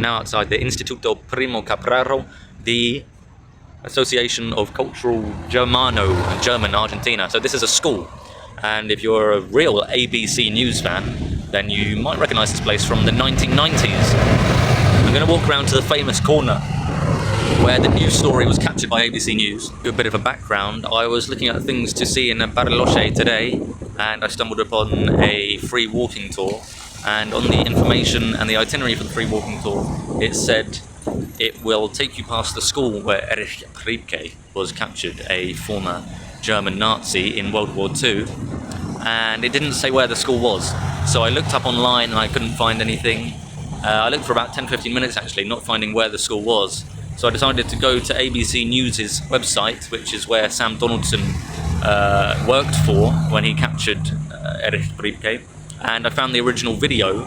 now outside the Instituto Primo Capraro, the Association of Cultural German Argentina. So this is a school, and if you're a real ABC News fan, then you might recognize this place from the 1990s. I'm going to walk around to the famous corner where the news story was captured by ABC News. A bit of a background, I was looking at things to see in Bariloche today, and I stumbled upon a free walking tour, and on the information and the itinerary for the free walking tour, it said it will take you past the school where Erich Priebke was captured, a former German Nazi in World War II, and it didn't say where the school was. So I looked up online and I couldn't find anything. I looked for about 10-15 minutes actually, not finding where the school was. So I decided to go to ABC News' website, which is where Sam Donaldson worked for when he captured Erich Priebke, and I found the original video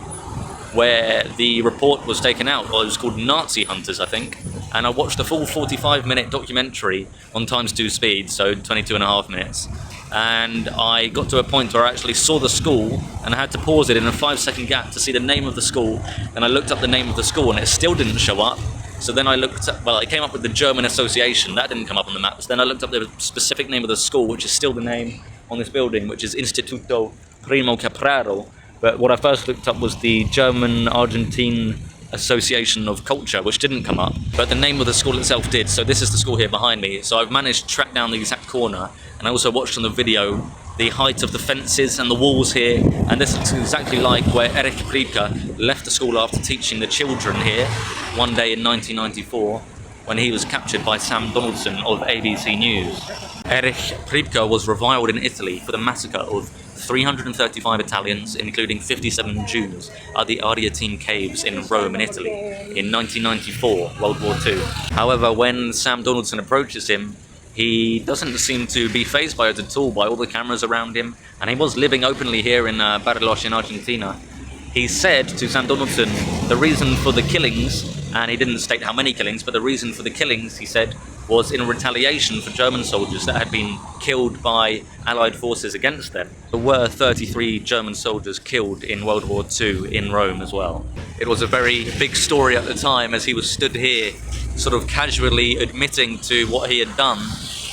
where the report was taken out. Well, it was called Nazi Hunters, I think, and I watched the full 45-minute documentary on ×2 speed, so 22.5 minutes, and I got to a point where I actually saw the school, and I had to pause it in a 5-second gap to see the name of the school, and I looked up the name of the school and it still didn't show up. So then I looked up, well, it came up with the German Association, that didn't come up on the maps. Then I looked up the specific name of the school, which is still the name on this building, which is Instituto Primo Capraro. But what I first looked up was the German Argentine Association of Culture, which didn't come up. But the name of the school itself did, so this is the school here behind me. So I've managed to track down the exact corner, and I also watched on the video the height of the fences and the walls here, and this is exactly like where Erich Priebke left the school after teaching the children here one day in 1994 when he was captured by Sam Donaldson of ABC News. Erich Priebke was reviled in Italy for the massacre of 335 Italians, including 57 Jews, at the Ardeatine caves in Rome in Italy in 1994, World War II. However, when Sam Donaldson approaches him, he doesn't seem to be fazed by it at all, by all the cameras around him, and he was living openly here in Bariloche in Argentina. He said to Sam Donaldson, the reason for the killings, and he didn't state how many killings, but the reason for the killings, he said, was in retaliation for German soldiers that had been killed by Allied forces against them. There were 33 German soldiers killed in World War II in Rome as well. It was a very big story at the time, as he was stood here sort of casually admitting to what he had done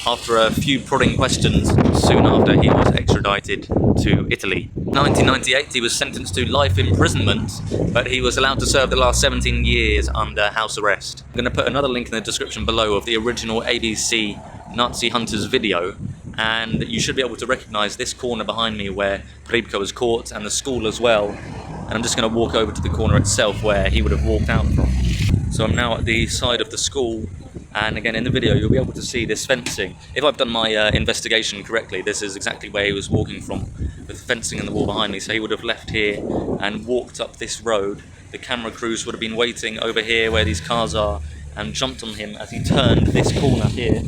after a few prodding questions soon after he was extradited to Italy. In 1998 he was sentenced to life imprisonment, but he was allowed to serve the last 17 years under house arrest. I'm going to put another link in the description below of the original ABC Nazi Hunters video, and you should be able to recognise this corner behind me where Priebke was caught, and the school as well. And I'm just going to walk over to the corner itself where he would have walked out from. So I'm now at the side of the school, and again in the video you'll be able to see this fencing. If I've done my investigation correctly, this is exactly where he was walking from, with fencing in the wall behind me. So he would have left here and walked up this road. The camera crews would have been waiting over here where these cars are, and jumped on him as he turned this corner here.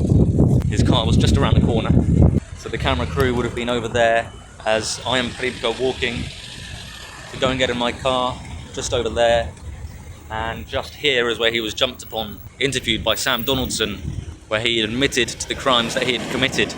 His car was just around the corner, so the camera crew would have been over there as I am Priebke walking to go and get in my car, just over there. And just here is where he was jumped upon, interviewed by Sam Donaldson, where he admitted to the crimes that he had committed.